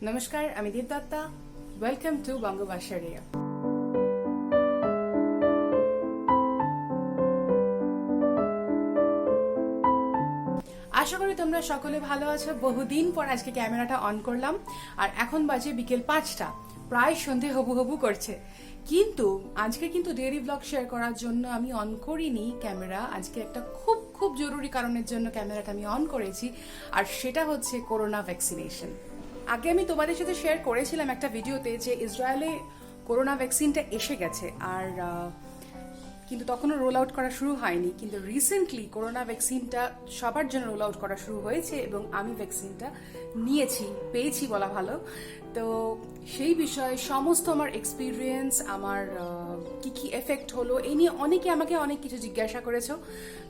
নমস্কার, আমি Deep Dutta. Welcome to Bangabasaria. আশা করি তোমরা সকলে ভালো আছো। বহুদিন পর আজকে ক্যামেরাটা অন করলাম, আর এখন বাজে বিকেল 5টা, প্রায় সন্ধে হবু হবু করছে। কিন্তু আজকে ডেইলি ব্লগ শেয়ার করার জন্য আমি অন করিনি ক্যামেরা। আজকে একটা খুব খুব জরুরি কারণের জন্য ক্যামেরাটা আমি অন করেছি, আর সেটা হচ্ছে করোনা ভ্যাকসিনেশন। আগে আমি তোমাদের সাথে শেয়ার করেছিলাম একটা ভিডিওতে যে ইসরায়েলে করোনা ভ্যাকসিনটা এসে গেছে, আর কিন্তু তখনও রোল আউট করা শুরু হয়নি। কিন্তু রিসেন্টলি করোনা ভ্যাকসিনটা সবার জন্য রোল আউট করা শুরু হয়েছে, এবং আমি ভ্যাকসিনটা পেয়েছি বলা ভালো। তো সেই বিষয়ে সমস্ত আমার এক্সপিরিয়েন্স, আমার কি কি এফেক্ট হলো, এই নিয়ে অনেকে আমাকে অনেক কিছু জিজ্ঞাসা করেছো।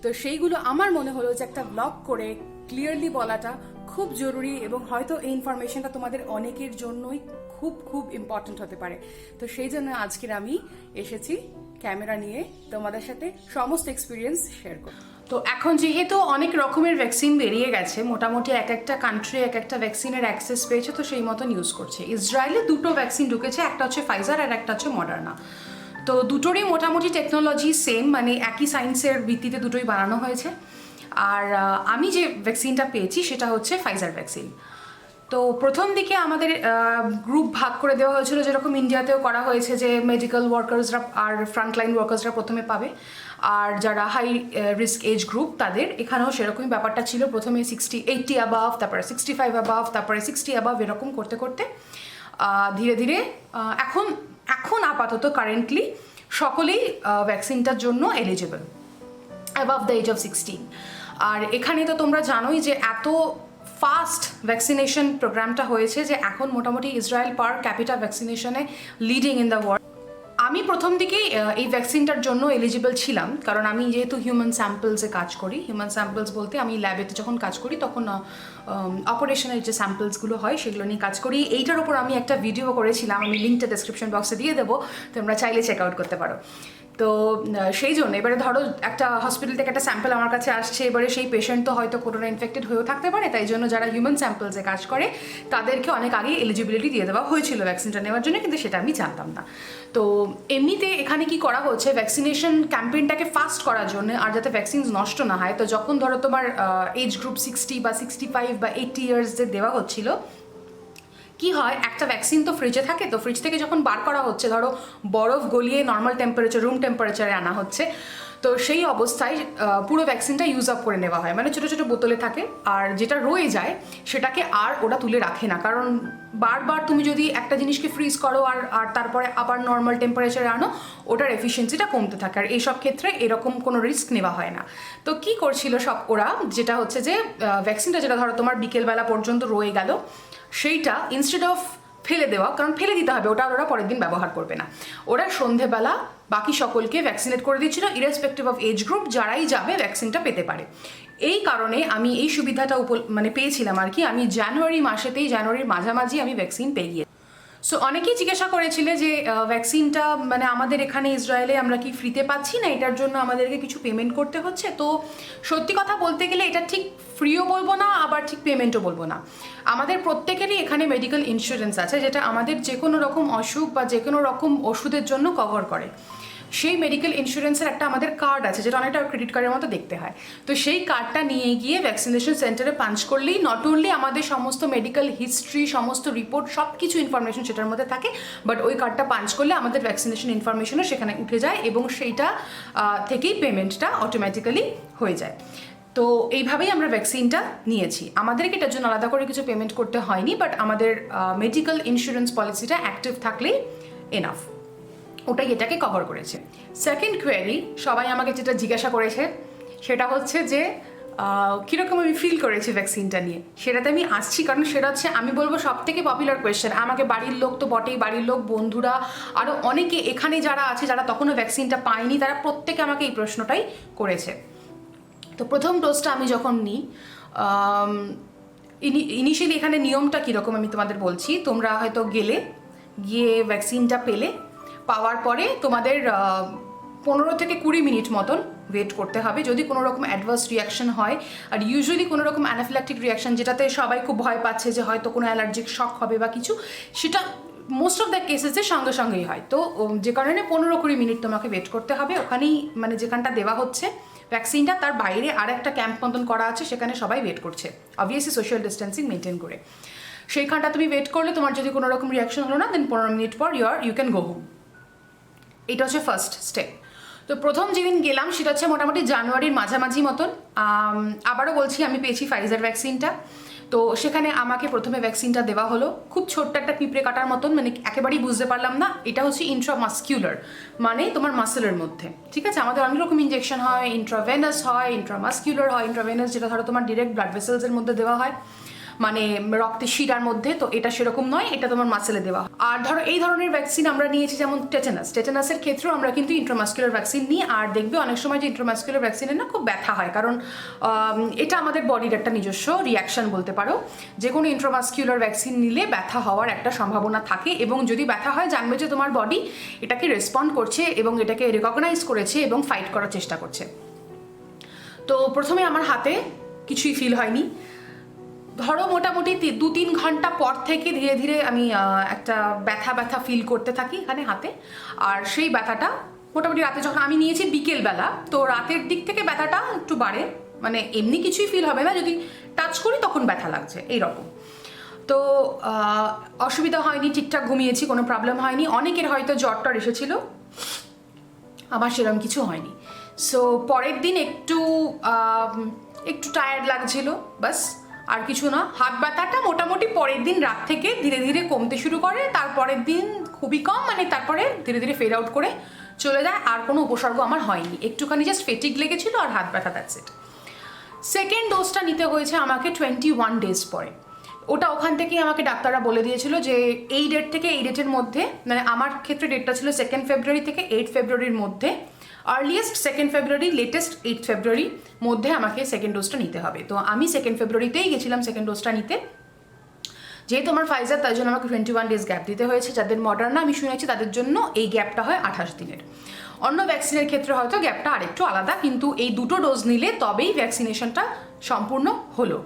তো সেইগুলো আমার মনে হলো যে একটা ব্লগ করে ক্লিয়ারলি বলাটা খুব জরুরি, এবং হয়তো এই ইনফরমেশনটা তোমাদের অনেকের জন্যই খুব খুব ইম্পর্টেন্ট হতে পারে। তো সেই জন্য আজকের আমি এসেছি ক্যামেরা নিয়ে তোমাদের সাথে সমস্ত এক্সপিরিয়েন্স শেয়ার করব। তো এখন যেহেতু অনেক রকমের ভ্যাকসিন বেরিয়ে গেছে, মোটামুটি এক একটা কান্ট্রি এক একটা ভ্যাকসিনের অ্যাক্সেস পেয়েছে, তো সেই মতন ইউজ করছে। ইসরায়েলে দুটো ভ্যাকসিন ঢুকেছে, একটা হচ্ছে ফাইজার আর একটা হচ্ছে মডার্না। তো দুটোরই মোটামুটি টেকনোলজি সেম, মানে একই সায়েন্সের ভিত্তিতে দুটোই বানানো হয়েছে। আর আমি যে ভ্যাকসিনটা পেয়েছি সেটা হচ্ছে ফাইজার ভ্যাকসিন। তো প্রথম দিকে আমাদের গ্রুপ ভাগ করে দেওয়া হয়েছিল, যেরকম ইন্ডিয়াতেও করা হয়েছে, যে মেডিকেল ওয়ার্কার্সরা আর ফ্রন্টলাইন ওয়ার্কার্সরা প্রথমে পাবে, আর যারা হাই রিস্ক এজ গ্রুপ তাদের। এখানেও সেরকমই ব্যাপারটা ছিল। প্রথমে 80 অ্যাবাভ, তারপরে 65 অ্যাবাভ, তারপরে 60 অ্যাবাভ, এরকম করতে করতে ধীরে ধীরে এখন আপাতত কারেন্টলি সকলেই ভ্যাকসিনটার জন্য eligible above the age of 16। আর এখানে তো তোমরা জানোই যে এত ফাস্ট ভ্যাকসিনেশন প্রোগ্রামটা হয়েছে যে এখন মোটামুটি ইসরায়েল পার ক্যাপিটা ভ্যাকসিনেশনে লিডিং ইন দ্য ওয়ার্ল্ড। আমি প্রথম দিকেই এই ভ্যাকসিনটার জন্য এলিজিবল ছিলাম, কারণ আমি যেহেতু হিউম্যান স্যাম্পলসে কাজ করি। হিউম্যান স্যাম্পলস বলতে আমি ল্যাবেতে যখন কাজ করি তখন অপারেশনের যে স্যাম্পলসগুলো হয় সেগুলো নিয়ে কাজ করি। এইটার উপর আমি একটা ভিডিও করেছিলাম, আমি লিঙ্কটা ডেসক্রিপশন বক্সে দিয়ে দেবো, তোমরা চাইলে চেক আউট করতে পারো। তো সেই জন্য এবারে ধরো একটা হসপিটাল থেকে একটা স্যাম্পল আমার কাছে আসছে, এবারে সেই পেশেন্ট তো হয়তো করোনা ইনফেক্টেড হয়েও থাকতে পারে, তাই জন্য যারা হিউম্যান স্যাম্পলসে কাজ করে তাদেরকে অনেক আগেই এলিজিবিলিটি দিয়ে দেওয়া হয়েছিল ভ্যাকসিনটা নেওয়ার জন্য, কিন্তু সেটা আমি জানতাম না। তো এমনিতে এখানে কি করা হচ্ছে, ভ্যাকসিনেশন ক্যাম্পেইনটাকে ফাস্ট করার জন্য, আর যাতে ভ্যাকসিনস নষ্ট না হয়। তো যখন ধরো তোমার এজ গ্রুপ 60 বা 65 বা 80 ইয়ার্সদের দেওয়া হচ্ছিল, কি হয়, একটা ভ্যাকসিন তো ফ্রিজে থাকে, তো ফ্রিজ থেকে যখন বার করা হচ্ছে, ধরো বরফ গলিয়ে নর্মাল টেম্পারেচার, রুম টেম্পারেচারে আনা হচ্ছে, তো সেই অবস্থায় পুরো ভ্যাকসিনটা ইউজ আপ করে নেওয়া হয়, মানে ছোটো ছোটো বোতলে থাকে। আর যেটা রয়ে যায় সেটাকে আর ওরা তুলে রাখে না, কারণ বারবার তুমি যদি একটা জিনিসকে ফ্রিজ করো আর তারপরে আবার নর্মাল টেম্পারেচারে আনো, ওটার এফিসিয়েন্সিটা কমতে থাকে। আর এইসব ক্ষেত্রে এরকম কোনো রিস্ক নেওয়া হয় না। তো কি করছিল সব ওরা, যেটা হচ্ছে যে ভ্যাকসিনটা যেটা ধরো তোমার বিকেলবেলা পর্যন্ত রয়ে গেল, সেইটা ইনস্টেড অফ ফেলে দেওয়া, কারণ ফেলে দিতে হবে, ওটা ওরা পরের দিন ব্যবহার করবে না, ওরা সন্ধেবেলা বাকি সকলকে ভ্যাকসিনেট করে দিচ্ছিল, ইরেসপেক্টিভ অফ এজ গ্রুপ, যারাই যাবে ভ্যাকসিনটা পেতে পারে। এই কারণে আমি এই সুবিধাটা পেয়েছিলাম আর কি। আমি জানুয়ারির মাঝামাঝি আমি ভ্যাকসিন পেয়ে গিয়ে। সো অনেকেই জিজ্ঞাসা করেছিলে যে ভ্যাকসিনটা মানে আমাদের এখানে ইসরায়েলে আমরা কি ফ্রিতে পাচ্ছি না, এটার জন্য আমাদেরকে কিছু পেমেন্ট করতে হচ্ছে। তো সত্যি কথা বলতে গেলে এটা ঠিক ফ্রিও বলবো না, আবার ঠিক পেমেন্টও বলবো না। আমাদের প্রত্যেকেরই এখানে মেডিকেল ইন্স্যুরেন্স আছে, যেটা আমাদের যে কোনো রকম অসুখ বা যে কোনো রকম ওষুধের জন্য কভার করে। সেই মেডিকেল ইন্স্যুরেন্সের একটা আমাদের কার্ড আছে, যেটা অনেকটা ক্রেডিট কার্ডের মতো দেখতে হয়। তো সেই কার্ডটা নিয়ে গিয়ে ভ্যাকসিনেশন সেন্টারে পাঞ্চ করলেই নট অনলি আমাদের সমস্ত মেডিকেল হিস্ট্রি, সমস্ত রিপোর্ট, সব কিছু ইনফরমেশন সেটার মধ্যে থাকে, বাট ওই কার্ডটা পাঞ্চ করলে আমাদের ভ্যাকসিনেশন ইনফরমেশনও সেখানে উঠে যায়, এবং সেইটা থেকেই পেমেন্টটা অটোমেটিক্যালি হয়ে যায়। তো এইভাবেই আমরা ভ্যাকসিনটা নিয়েছি। আমাদেরকে এটার জন্য আলাদা করে কিছু পেমেন্ট করতে হয়নি, বাট আমাদের মেডিকেল ইন্স্যুরেন্স পলিসিটা অ্যাক্টিভ থাকলেই এনাফ, ওটাই এটাকে কভার করেছে। সেকেন্ড কোয়েরি সবাই আমাকে যেটা জিজ্ঞাসা করেছে সেটা হচ্ছে যে কীরকম আমি ফিল করেছি ভ্যাকসিনটা নিয়ে, সেটাতে আমি আসছি। কারণ সেটা হচ্ছে, আমি বলবো, সব থেকে পপুলার কোয়েশ্চেন। আমাকে বাড়ির লোক তো বটেই, বাড়ির লোক, বন্ধুরা, আরও অনেকে এখানে যারা আছে, যারা তখনও ভ্যাকসিনটা পায়নি, তারা প্রত্যেকে আমাকে এই প্রশ্নটাই করেছে। তো প্রথম ডোজটা আমি যখন নিই, ইনিশিয়ালি এখানে নিয়মটা কীরকম আমি তোমাদের বলছি। তোমরা হয়তো গিয়ে ভ্যাকসিনটা পাওয়ার পরে তোমাদের 15 থেকে 20 মিনিট মতন ওয়েট করতে হবে যদি কোনো রকম অ্যাডভার্স রিয়াকশন হয়। আর ইউজুয়ালি কোনো রকম অ্যানাফিল্যাক্টিক রিয়াকশন যেটাতে সবাই খুব ভয় পাচ্ছে যে হয়তো কোনো অ্যালার্জিক শক হবে বা কিছু, সেটা মোস্ট অফ দ্য কেসেসে সঙ্গে সঙ্গেই হয়। তো যে কারণে 15-20 মিনিট তোমাকে ওয়েট করতে হবে ওখানেই, মানে যেখানটা দেওয়া হচ্ছে ভ্যাকসিনটা তার বাইরে আর একটা ক্যাম্প মতন করা আছে, সেখানে সবাই ওয়েট করছে অবভিয়াসলি সোশ্যাল ডিস্টেন্সিং মেনটেন করে। সেইখানটা তুমি ওয়েট করলে তোমার যদি কোনো রকম রিয়াকশন হলো না, দেন 15 মিনিট পর ইউ ক্যান গো হোম। এটা হচ্ছে ফার্স্ট স্টেপ। তো প্রথম যেদিন গেলাম সেটা হচ্ছে মোটামুটি জানুয়ারির মাঝামাঝি মতন। আবারও বলছি আমি পেয়েছি ফাইজার ভ্যাকসিনটা। তো সেখানে আমাকে প্রথমে ভ্যাকসিনটা দেওয়া হলো খুব ছোট্ট একটা পিঁপড়ে কাটার মতন, মানে একেবারেই বুঝতে পারলাম না। এটা হচ্ছে ইন্ট্রামাস্কিউলার, মানে তোমার মাসেলের মধ্যে, ঠিক আছে। আমাদের অনেক রকম ইঞ্জেকশন হয়, ইন্ট্রাভেনাস হয়, ইন্ট্রামাস্কিউলার হয়। ইন্ট্রাভেনাস যেটা ধরো তোমার ডিরেক্ট ব্লাড ভেসেলসের মধ্যে দেওয়া হয়, মানে রক্তের শিরার মধ্যে, তো এটা সেরকম নয়, এটা তোমার মাসেলে দেওয়া। আর ধরো এই ধরনের ভ্যাকসিন আমরা নিয়েছি যেমন টেটানাসের ক্ষেত্রেও আমরা কিন্তু ইন্ট্রামাস্কুলার ভ্যাকসিন নিই। আর দেখবে অনেক সময় যে ইন্ট্রামাস্কুলার ভ্যাকসিনের না খুব ব্যথা হয়, কারণ এটা আমাদের বডির একটা নিজস্ব রিয়াকশন বলতে পারো। যে কোনো ইন্ট্রামাস্কুলার ভ্যাকসিন নিলে ব্যথা হওয়ার একটা সম্ভাবনা থাকে, এবং যদি ব্যথা হয় জানবে যে তোমার বডি এটাকে রেসপন্ড করছে এবং এটাকে রেকগনাইজ করেছে এবং ফাইট করার চেষ্টা করছে। তো প্রথমে আমার হাতে কিছুই ফিল হয়নি। ধরো মোটামুটি 2-3 ঘন্টা পর থেকে ধীরে ধীরে আমি একটা ব্যথা ফিল করতে থাকি এখানে হাতে। আর সেই ব্যথাটা মোটামুটি রাতে যখন আমি নিয়েছি বিকেলবেলা, তো রাতের দিক থেকে ব্যথাটা একটু বাড়ে, মানে এমনি কিছুই ফিল হবে না, যদি টাচ করি তখন ব্যথা লাগছে এইরকম। তো অসুবিধা হয়নি, ঠিকঠাক ঘুমিয়েছি, কোনো প্রবলেম হয়নি। অনেকের হয়তো জ্বর এসেছিল, আমার সেরকম কিছু হয়নি। সো পরের দিন একটু টায়ার্ড লাগছিল, বাস, আর কিছু না। হাত ব্যথাটা মোটামুটি পরের দিন রাত থেকে ধীরে ধীরে কমতে শুরু করে, তারপরের দিন খুবই কম, মানে তারপরে ধীরে ধীরে ফেড আউট করে চলে যায়। আর কোনো উপসর্গ আমার হয়নি, একটুখানি জাস্ট ফেটিক লেগেছিল আর হাত ব্যথা, দ্যাটস ইট। সেকেন্ড ডোজটা নিতে হয়েছে আমাকে 21 ডেজ পরে। ওটা ওখান থেকেই আমাকে ডাক্তাররা বলে দিয়েছিল যে এই ডেট থেকে এই ডেটের মধ্যে, মানে আমার ক্ষেত্রে ডেটটা ছিল 2 ফেব্রুয়ারি থেকে 8 ফেব্রুয়ারির মধ্যে, আর্লিয়েস্ট 2 ফেব্রুয়ারি, লেটেস্ট 8 ফেব্রুয়ারি মধ্যে আমাকে সেকেন্ড ডোজটা নিতে হবে। তো আমি 2 ফেব্রুয়ারিতেই গেছিলাম সেকেন্ড ডোজটা নিতে। যেহেতু আমার ফাইজার, তাই জন্য আমাকে 21 ডেজ গ্যাপ দিতে হয়েছে। যাদের মডার্না আমি শুনেছি তাদের জন্য এই গ্যাপটা হয় 28 দিনের। অন্য ভ্যাকসিনের ক্ষেত্রে হয়তো গ্যাপটা আরেকটু আলাদা, কিন্তু এই দুটো ডোজ নিলে তবেই ভ্যাকসিনেশনটা সম্পূর্ণ হলো।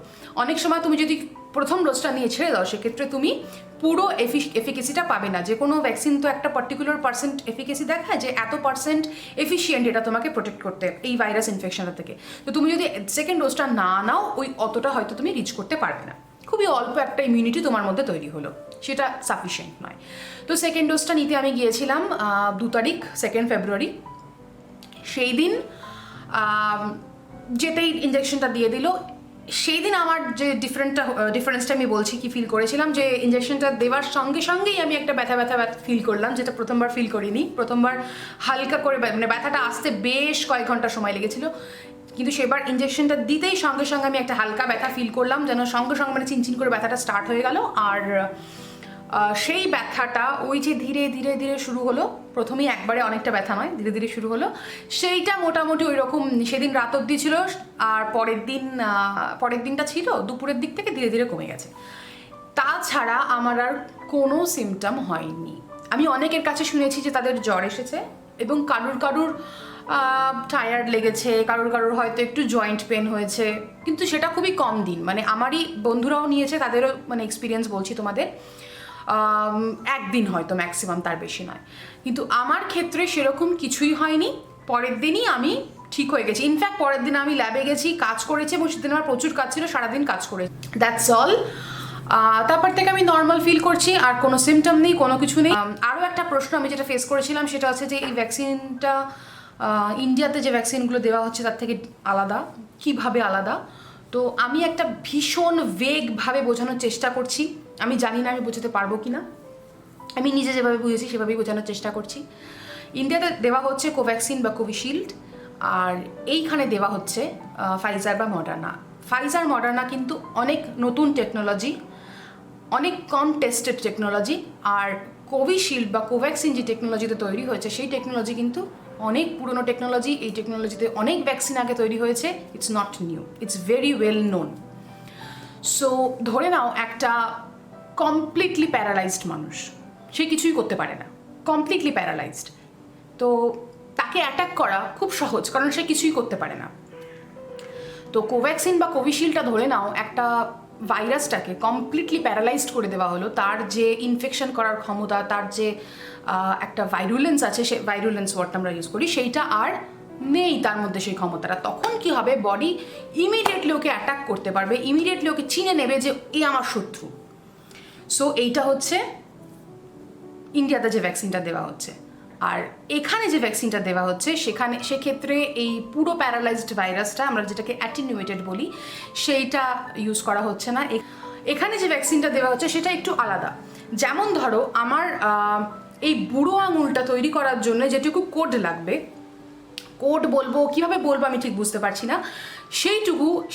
অনেক সময় তুমি যদি প্রথম ডোজটা নিয়ে ছেড়ে দাও, সেক্ষেত্রে তুমি পুরো এফিকেসিটা পাবে না। যে কোনো ভ্যাকসিন তো একটা পার্টিকুলার পার্সেন্ট এফিকেসি দেখায়, যে এত পার্সেন্ট এফিশিয়েন্ট এটা তোমাকে প্রোটেক্ট করতে এই ভাইরাস ইনফেকশনটা থেকে। তো তুমি যদি সেকেন্ড ডোজটা না নাও, ওই অতটা হয়তো তুমি রিচ করতে পারবে না। খুবই অল্প একটা ইমিউনিটি তোমার মধ্যে তৈরি হলো, সেটা সাফিসিয়েন্ট নয়। তো সেকেন্ড ডোজটা নিতে আমি গিয়েছিলাম 2 তারিখ 2 ফেব্রুয়ারি। সেই দিন যেতেই ইঞ্জেকশনটা দিয়ে দিল। সেই দিন আমার যে ডিফারেন্সটা আমি বলছি কি ফিল করেছিলাম, যে ইঞ্জেকশনটা দেওয়ার সঙ্গে সঙ্গেই আমি একটা ব্যথা ফিল করলাম, যেটা প্রথমবার ফিল করিনি। প্রথমবার হালকা করে, মানে ব্যথাটা আসতে বেশ কয়েক ঘন্টা সময় লেগেছিল, কিন্তু সেবার ইঞ্জেকশনটা দিতেই সঙ্গে সঙ্গে আমি একটা হালকা ব্যথা ফিল করলাম, যেন সঙ্গে সঙ্গে মানে চিনচিন করে ব্যথাটা স্টার্ট হয়ে গেল। আর সেই ব্যথাটা ওই যে ধীরে ধীরে ধীরে শুরু হলো, প্রথমেই একবারে অনেকটা ব্যথা নয়, ধীরে ধীরে শুরু হলো, সেইটা মোটামুটি ওই রকম সেদিন রাত অবধি ছিল। আর পরের দিনটা ছিল দুপুরের দিক থেকে ধীরে ধীরে কমে গেছে। তাছাড়া আমার আর কোনো সিমটম হয়নি। আমি অনেকের কাছে শুনেছি যে তাদের জ্বর এসেছে এবং কারুর টায়ার্ড লেগেছে, কারুর হয়তো একটু জয়েন্ট পেন হয়েছে, কিন্তু সেটা খুবই কম দিন। মানে আমারই বন্ধুরাও নিয়েছে, তাদেরও মানে এক্সপিরিয়েন্স বলছি তোমাদের, একদিন হয়তো ম্যাক্সিমাম, তার বেশি নয়। কিন্তু আমার ক্ষেত্রে সেরকম কিছুই হয়নি। পরের দিনই আমি ঠিক হয়ে গেছি। ইনফ্যাক্ট পরের দিন আমি ল্যাবে গেছি, কাজ করেছি, এবং সেদিন আমার প্রচুর কাজ ছিল, সারাদিন কাজ করেছি, দ্যাটস অল। তারপর থেকে আমি নর্মাল ফিল করছি, আর কোনো সিমটম নেই, কোনো কিছু নেই। আরও একটা প্রশ্ন আমি যেটা ফেস করেছিলাম সেটা হচ্ছে যে এই ভ্যাকসিনটা ইন্ডিয়াতে যে ভ্যাকসিনগুলো দেওয়া হচ্ছে তার থেকে আলাদা, কিভাবে আলাদা। তো আমি একটা ভীষণ ভেগভাবে বোঝানোর চেষ্টা করছি, আমি জানি না আমি বোঝাতে পারবো কি না। আমি নিজে যেভাবে বুঝেছি সেভাবেই বোঝানোর চেষ্টা করছি। ইন্ডিয়াতে দেওয়া হচ্ছে কোভ্যাক্সিন বা কোভিশিল্ড, আর এইখানে দেওয়া হচ্ছে ফাইজার বা মডার্না। ফাইজার মডার্না কিন্তু অনেক নতুন টেকনোলজি, অনেক কম টেস্টেড টেকনোলজি। আর কোভিশিল্ড বা কোভ্যাক্সিন যে টেকনোলজিতে তৈরি হয়েছে সেই টেকনোলজি কিন্তু অনেক পুরনো টেকনোলজি। এই টেকনোলজিতে অনেক ভ্যাকসিন আগে তৈরি হয়েছে, it's not new, it's very well known. So ধরে নাও একটা কমপ্লিটলি প্যারালাইজড মানুষ, সে কিছুই করতে পারে না, কমপ্লিটলি প্যারালাইজড। তো তাকে অ্যাটাক করা খুব সহজ, কারণ সে কিছুই করতে পারে না। তো কোভ্যাক্সিন বা কোভিশিল্ডটা ধরে নাও একটা ভাইরাসটাকে কমপ্লিটলি প্যারালাইজড করে দেওয়া হলো, তার যে ইনফেকশন করার ক্ষমতা, তার যে একটা ভাইরুলেন্স আছে, সে ভাইরুলেন্স ওয়ার্ডটা আমরা ইউজ করি, সেইটা আর নেই তার মধ্যে সেই ক্ষমতাটা। তখন কি হবে, বডি ইমিডিয়েটলি ওকে অ্যাটাক করতে পারবে, ইমিডিয়েটলি ওকে চিনে নেবে যে এ আমার শত্রু। সো এইটা হচ্ছে ইন্ডিয়াতে যে ভ্যাকসিনটা দেওয়া হচ্ছে। আর এখানে যে ভ্যাকসিনটা দেওয়া হচ্ছে সেক্ষেত্রে এই পুরো প্যারালাইজড ভাইরাসটা, আমরা যেটাকে অ্যাটিনিউয়েটেড বলি, সেইটা ইউজ করা হচ্ছে না। এখানে যে ভ্যাকসিনটা দেওয়া হচ্ছে সেটা একটু আলাদা। যেমন ধরো আমার এই বুড়ো আঙুলটা তৈরি করার জন্য যেটুকু কোড লাগবে, কোড বলবো কীভাবে বলবো আমি ঠিক বুঝতে পারছি না,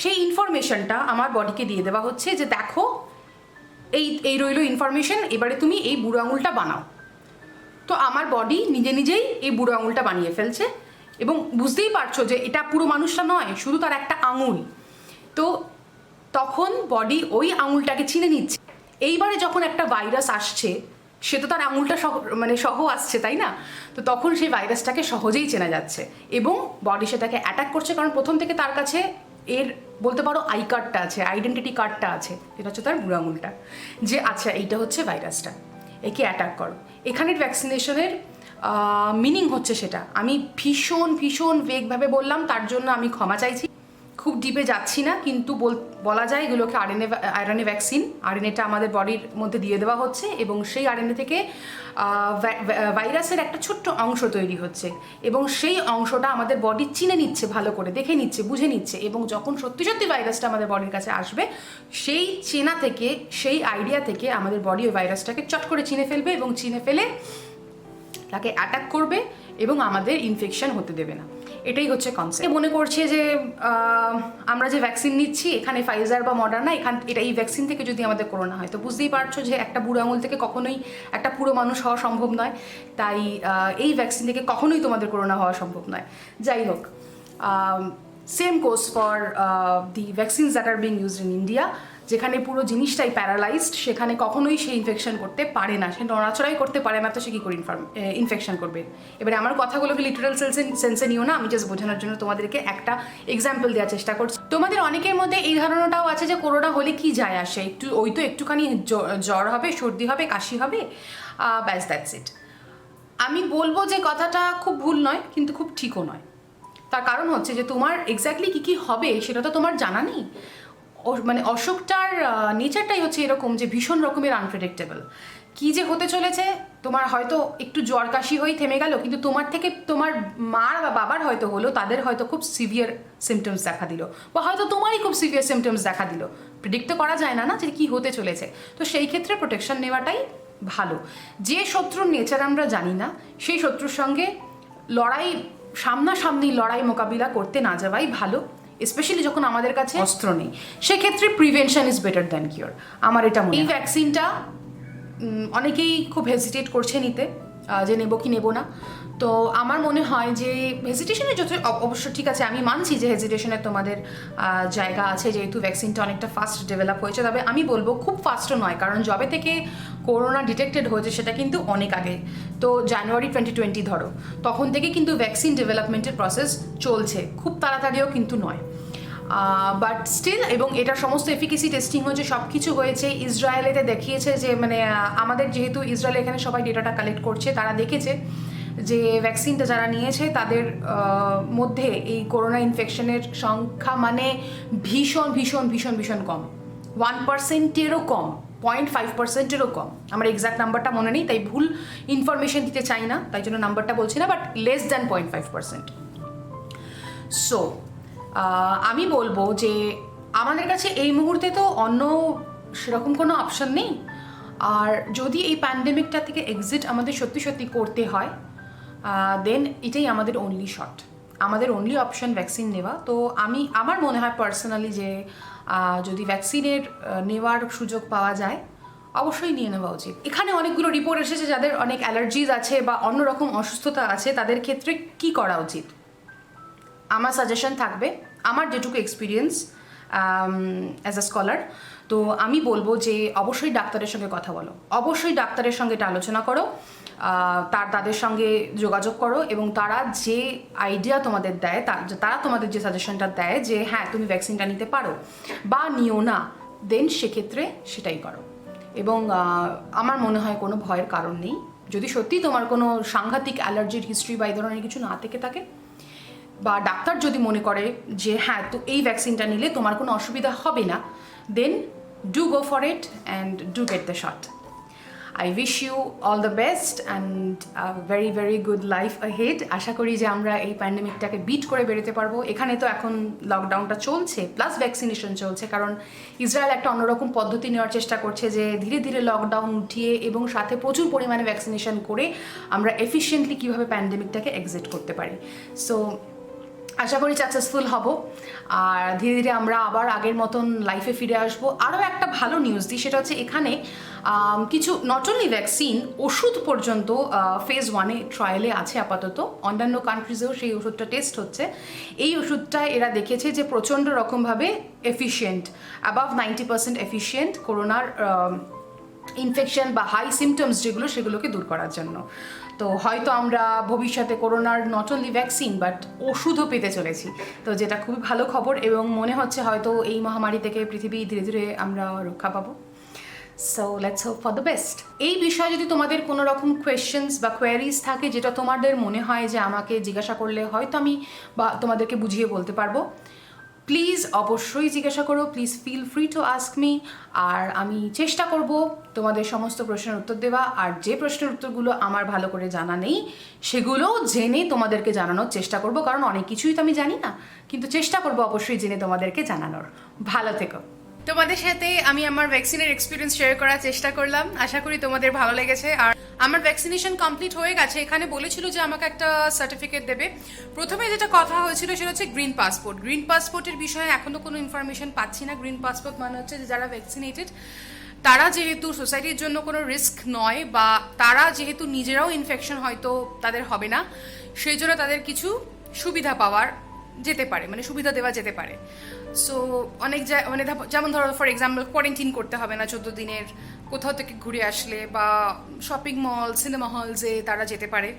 সেই ইনফরমেশনটা আমার বডিকে দিয়ে দেওয়া হচ্ছে যে দেখো এই রইল ইনফরমেশন, এবারে তুমি এই বুড়ো আঙুলটা বানাও। তো আমার বডি নিজে নিজেই এই বুড়ো আঙুলটা বানিয়ে ফেলছে, এবং বুঝতেই পারছো যে এটা পুরো মানুষটা নয়, শুধু তার একটা আঙুল। তো তখন বডি ওই আঙুলটাকে চিনে নিচ্ছে। এইবারে যখন একটা ভাইরাস আসছে, সে তো তার আঙুলটা সহ আসছে, তাই না? তো তখন সেই ভাইরাসটাকে সহজেই চেনা যাচ্ছে এবং বডি সেটাকে অ্যাটাক করছে, কারণ প্রথম থেকে তার কাছে এর বলতে পারো আই কার্ডটা আছে, আইডেন্টিটি কার্ডটা আছে, এটা হচ্ছে তার বুড়ো আঙুলটা, যে আচ্ছা এইটা হচ্ছে ভাইরাসটা, একে অ্যাটাক করো। এখানের ভ্যাকসিনেশনের মিনিং হচ্ছে সেটা। আমি ভীষণ ভেগভাবে বললাম, তার জন্য আমি ক্ষমা চাইছি, খুব ডিপে যাচ্ছি না, কিন্তু বলা যায় এগুলোকে আরএনএ ভ্যাকসিন। আরএনএটা আমাদের বডির মধ্যে দিয়ে দেওয়া হচ্ছে এবং সেই আরএনএ থেকে ভাইরাসের একটা ছোট্ট অংশ তৈরি হচ্ছে, এবং সেই অংশটা আমাদের বডি চিনে নিচ্ছে, ভালো করে দেখে নিচ্ছে, বুঝে নিচ্ছে, এবং যখন সত্যি ভাইরাসটা আমাদের বডির কাছে আসবে, সেই চেনা থেকে, সেই আইডিয়া থেকে আমাদের বডি ওই ভাইরাসটাকে চট করে চিনে ফেলবে, এবং চিনে ফেলে তাকে অ্যাটাক করবে এবং আমাদের ইনফেকশন হতে দেবে না। এটাই হচ্ছে কনসেপ্ট। মনে করছে যে আমরা যে ভ্যাকসিন নিচ্ছি এখানে ফাইজার বা মডার্না, এই ভ্যাকসিন থেকে যদি আমাদের করোনা হয়, তো বুঝতেই পারছো যে একটা বুড়ো আঙুল থেকে কখনোই একটা পুরো মানুষ হওয়া সম্ভব নয়, তাই এই ভ্যাকসিন থেকে কখনোই তোমাদের করোনা হওয়া সম্ভব নয়। যাই হোক, same goes for the vaccines that are being used in India. যেখানে পুরো জিনিসটাই প্যারালাইজড, সেখানে কখনোই সে ইনফেকশন করতে পারে না, সে নড়াচড়াই করতে পারে না, তো সে কী করে ইনফেকশন করবে? এবারে আমার কথাগুলোকে লিটারাল সেন্সে নিও না, আমি জাস্ট বোঝানোর জন্য তোমাদেরকে একটা এক্সাম্পল দেওয়ার চেষ্টা করছি। তোমাদের অনেকের মধ্যে এই ধারণাটাও আছে যে করোনা হলে কি যায় আসে, একটুখানি জ্বর হবে, সর্দি হবে, কাশি হবে, ব্যাস দ্যাটস ইট। আমি বলবো যে কথাটা খুব ভুল নয়, কিন্তু খুব ঠিকও নয়। তার কারণ হচ্ছে যে তোমার এক্স্যাক্টলি কী হবে সেটা তো তোমার জানা নেই। অসুখটার নেচারটাই হচ্ছে এরকম যে ভীষণ রকমের আনপ্রেডিক্টেবল। কী যে হতে চলেছে, তোমার হয়তো একটু জ্বর কাশি হয়েই থেমে গেল, কিন্তু তোমার থেকে তোমার মার বা বাবার হয়তো হলো, তাদের হয়তো খুব সিভিয়ার সিমটমস দেখা দিল, বা হয়তো তোমারই খুব সিভিয়ার সিমটমস দেখা দিল। প্রেডিক্ট তো করা যায় না যে কী হতে চলেছে। তো সেই ক্ষেত্রে প্রোটেকশন নেওয়াটাই ভালো। যে শত্রুর নেচার আমরা জানি না, সেই শত্রুর সঙ্গে সামনাসামনি লড়াই মোকাবিলা করতে না যাওয়াই ভালো, স্পেশালি যখন আমাদের কাছে অস্ত্র নেই। সেক্ষেত্রে prevention is better than cure, আমার এটা মনে হয়। এই ভ্যাকসিনটা অনেকেই খুব হেজিটেট করছে নিতে, যে নেব কি নেব না। তো আমার মনে হয় যে হেজিটেশনের অবশ্য ঠিক আছে, আমি মানছি যে হেজিটেশনের তোমাদের জায়গা আছে, যেহেতু ভ্যাকসিনটা অনেকটা ফাস্ট ডেভেলপ হয়েছে। তবে আমি বলবো খুব ফাস্টও নয়, কারণ যবে থেকে করোনা ডিটেক্টেড হয়েছে সেটা কিন্তু অনেক আগে। তো জানুয়ারি 2020 ধরো, তখন থেকে কিন্তু ভ্যাকসিন ডেভেলপমেন্টের প্রসেস চলছে, খুব তাড়াতাড়িও কিন্তু নয়। বাট স্টিল, এবং এটার সমস্ত এফিকেসি টেস্টিং হয়েছে, সব কিছু হয়েছে। ইসরায়েলেতে দেখিয়েছে যে আমাদের যেহেতু ইসরায়েলে এখানে সবাই ডেটাটা কালেক্ট করছে, তারা দেখেছে যে ভ্যাকসিনটা যারা নিয়েছে তাদের মধ্যে এই করোনা ইনফেকশনের সংখ্যা ভীষণ কম, 1%-এরও কম, 0.5%-এরও কম। আমার এক্সাক্ট নাম্বারটা মনে নেই, তাই ভুল ইনফরমেশন দিতে চাই না, তাই জন্য নাম্বারটা বলছি না, বাট লেস দ্যান 0.5%। সো আমি বলবো যে আমাদের কাছে এই মুহূর্তে তো অন্য সেরকম কোনো অপশন নেই। আর যদি এই প্যান্ডেমিকটা থেকে এক্সিট আমাদের সত্যি করতে হয়, দেন এটাই আমাদের অনলি শট, আমাদের অনলি অপশন ভ্যাকসিন নেওয়া। তো আমার মনে হয় পার্সোনালি যে যদি ভ্যাকসিনের নেওয়ার সুযোগ পাওয়া যায়, অবশ্যই নিয়ে নেওয়া উচিত। এখানে অনেকগুলো রিপোর্ট এসেছে যাদের অনেক অ্যালার্জিজ আছে বা অন্যরকম অসুস্থতা আছে, তাদের ক্ষেত্রে কি করা উচিত? আমার সাজেশন থাকবে, আমার যেটুকু এক্সপিরিয়েন্স অ্যাজ আ স্কলার, তো আমি বলবো যে অবশ্যই ডাক্তারের সঙ্গে কথা বলো, অবশ্যই ডাক্তারের সঙ্গে এটা আলোচনা করো। তাদের সঙ্গে যোগাযোগ করো এবং তারা যে আইডিয়া তোমাদের দেয় তারা তোমাদের যে সাজেশনটা দেয় যে হ্যাঁ তুমি ভ্যাকসিনটা নিতে পারো বা নিও না, দেন সেক্ষেত্রে সেটাই করো। এবং আমার মনে হয় কোনো ভয়ের কারণ নেই। যদি সত্যি তোমার কোনো সাংঘাতিক অ্যালার্জির হিস্ট্রি বা এই ধরনের কিছু না থেকে থাকে, বা ডাক্তার যদি মনে করে যে হ্যাঁ তো এই ভ্যাকসিনটা নিলে তোমার কোনো অসুবিধা হবে না, then do go for it and do get the shot. I wish you all the best and a very very good life ahead. আশা করি যে আমরা এই প্যান্ডেমিকটাকে বিট করে বেরোতে পারবো। এখানে তো এখন লকডাউনটা চলছে প্লাস ভ্যাকসিনেশন চলছে, কারণ ইসরায়েল একটা অন্যরকম পদ্ধতি নেওয়ার চেষ্টা করছে যে ধীরে ধীরে লকডাউন উঠিয়ে এবং সাথে প্রচুর পরিমাণে ভ্যাকসিনেশন করে আমরা এফিশিয়েন্টলি কীভাবে প্যান্ডেমিকটাকে এক্সিট করতে পারি। সো আশা করি সাকসেসফুল হব আর ধীরে ধীরে আমরা আবার আগের মতন লাইফে ফিরে আসবো। আরও একটা ভালো নিউজ দিই, সেটা হচ্ছে এখানে কিছু নট অনলি ভ্যাকসিন, ওষুধ পর্যন্ত ফেজ 1-এ ট্রায়ালে আছে আপাতত। অন্যান্য কান্ট্রিজেও সেই ওষুধটা টেস্ট হচ্ছে। এই ওষুধটা এরা দেখেছে যে প্রচণ্ড রকমভাবে এফিশিয়েন্ট, অ্যাবাভ 90% এফিশিয়েন্ট করোনার ইনফেকশন বা হাই সিমটমস যেগুলো সেগুলোকে দূর করার জন্য। তো হয়তো আমরা ভবিষ্যতে করোনার নট অনলি ভ্যাকসিন বাট ওষুধও পেতে চলেছি, তো যেটা খুবই ভালো খবর এবং মনে হচ্ছে হয়তো এই মহামারী থেকে পৃথিবী ধীরে ধীরে আমরা রক্ষা পাবো। So let's hope for the best. এই বিষয়ে যদি তোমাদের কোনো রকম কোয়েশ্চেন্স বা কোয়ারিজ থাকে যেটা তোমাদের মনে হয় যে আমাকে জিজ্ঞাসা করলে হয়তো আমি বা তোমাদেরকে বুঝিয়ে বলতে পারবো, প্লিজ অবশ্যই জিজ্ঞাসা করো, please feel free to ask me. আর আমি চেষ্টা করব তোমাদের সমস্ত প্রশ্নের উত্তর দেওয়া, আর যে প্রশ্নের উত্তরগুলো আমার ভালো করে জানা নেই সেগুলো জেনে তোমাদেরকে জানানোর চেষ্টা করব, কারণ অনেক কিছুই তো আমি জানি না, কিন্তু চেষ্টা করব অবশ্যই জেনে তোমাদেরকে জানানোর। ভালো থেকো। তোমাদের সাথে আমি আমার ভ্যাকসিনের এক্সপিরিয়েন্স শেয়ার করার চেষ্টা করলাম, আশা করি তোমাদের ভালো লেগেছে। আর আমার ভ্যাকসিনেশন কমপ্লিট হয়ে গেছে। এখানে বলেছিল যে আমাকে একটা সার্টিফিকেট দেবে। প্রথমে যেটা কথা হয়েছিল সেটা হচ্ছে গ্রিন পাসপোর্ট। গ্রিন পাসপোর্টের বিষয়ে এখনো কোনো ইনফরমেশন পাচ্ছি না। গ্রিন পাসপোর্ট মানে হচ্ছে যে যারা ভ্যাকসিনেটেড তারা যেহেতু সোসাইটির জন্য কোনো রিস্ক নয়, বা তারা যেহেতু নিজেরাও ইনফেকশন হয়তো তাদের হবে না, সেই জন্য তাদের কিছু সুবিধা পাওয়ার যেতে পারে, মানে সুবিধা দেওয়া যেতে পারে। সো অনেক মানে যেমন ধরো ফর এক্সাম্পল কোয়ারেন্টিন করতে হবে না 14 দিনের, কোথাও থেকে ঘুরে আসলে বা শপিং মল সিনেমা হলসে তারা যেতে পারে।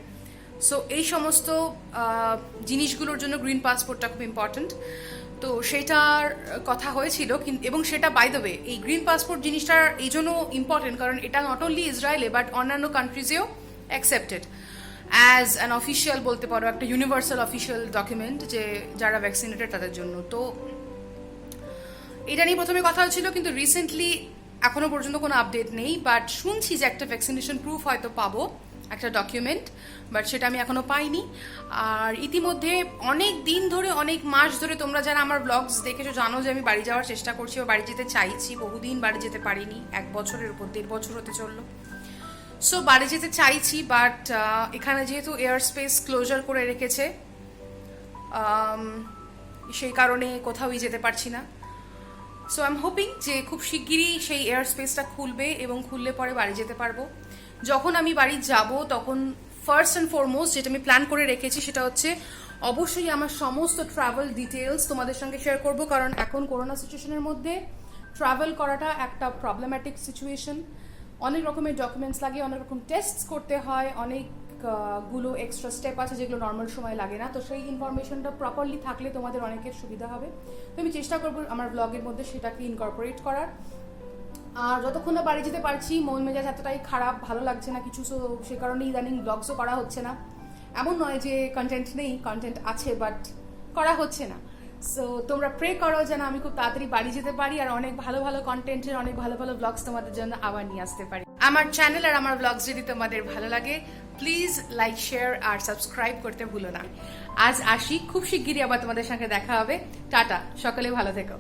সো এই সমস্ত জিনিসগুলোর জন্য গ্রিন পাসপোর্টটা খুব ইম্পর্ট্যান্ট। তো সেটার কথা হয়েছিল, এবং সেটা বাই দ্য ওয়ে এই গ্রিন পাসপোর্ট জিনিসটার এই জন্য ইম্পর্টেন্ট কারণ এটা নট অনলি ইসরায়েলে বাট অন্যান্য কান্ট্রিজেও অ্যাকসেপ্টেড অ্যাজ অ্যান অফিসিয়াল, বলতে পারো একটা ইউনিভার্সাল অফিসিয়াল ডকুমেন্ট যে যারা ভ্যাকসিনেটেড তাদের জন্য। তো এটা নিয়ে প্রথমে কথা হচ্ছিল, কিন্তু রিসেন্টলি এখনো পর্যন্ত কোনো আপডেট নেই। বাট শুনছি যে একটা ভ্যাকসিনেশন প্রুফ হয়তো পাবো, একটা ডকুমেন্ট, বাট সেটা আমি এখনো পাইনি। আর ইতিমধ্যে অনেক দিন ধরে, অনেক মাস ধরে তোমরা যারা আমার ব্লগস দেখেছো জানো যে আমি বাড়ি যাওয়ার চেষ্টা করছি বা বাড়ি যেতে চাইছি। বহুদিন বাড়ি যেতে পারিনি, 1 বছরের উপর, 1.5 বছর হতে চললো। সো বাড়ি যেতে চাইছি, বাট এখানে যেহেতু এয়ার স্পেস ক্লোজার করে রেখেছে সেই কারণে কোথাওই যেতে পারছি না। সো আই এম হোপিং যে খুব শিগগিরই সেই এয়ার স্পেসটা খুলবে এবং খুললে পরে বাড়ি যেতে পারবো। যখন আমি বাড়ি যাব তখন ফার্স্ট অ্যান্ড ফরমোস্ট যেটা আমি প্ল্যান করে রেখেছি সেটা হচ্ছে অবশ্যই আমার সমস্ত ট্রাভেল ডিটেলস তোমাদের সঙ্গে শেয়ার করব, কারণ এখন করোনা সিচুয়েশনের মধ্যে ট্রাভেল করাটা একটা প্রবলেম্যাটিক সিচুয়েশন। অনেক রকমের ডকুমেন্টস লাগে, অনেক রকম টেস্ট করতে হয়, অনেকগুলো এক্সট্রা স্টেপ আছে যেগুলো নর্মাল সময় লাগে না। তো সেই ইনফরমেশনটা প্রপারলি থাকলে তোমাদের অনেকের সুবিধা হবে। তো আমি চেষ্টা করবো আমার ব্লগের মধ্যে সেটাকে ইনকর্পোরেট করার। আর যতক্ষণ না বাড়ি যেতে পারছি মন মেজাজ এতটাই খারাপ, ভালো লাগছে না কিছু, সো সে কারণে ইদানিং ব্লগসও করা হচ্ছে না। এমন নয় যে কন্টেন্ট নেই, কন্টেন্ট আছে বাট করা হচ্ছে না। সো তোমরা প্রে করো যেন আমি খুব তাড়াতাড়ি বাড়ি যেতে পারি আর অনেক ভালো ভালো কন্টেন্টের, অনেক ভালো ভালো ব্লগস তোমাদের জন্য আবার নিয়ে আসতে পারি। আমার চ্যানেল আর আমার ব্লগস যদি তোমাদের ভালো লাগে প্লিজ লাইক, শেয়ার আর সাবস্ক্রাইব করতে ভুলো না। আজ আসি, খুব শিগগিরই আবার তোমাদের সঙ্গে দেখা হবে। টাটা, সকলে ভালো থেকো।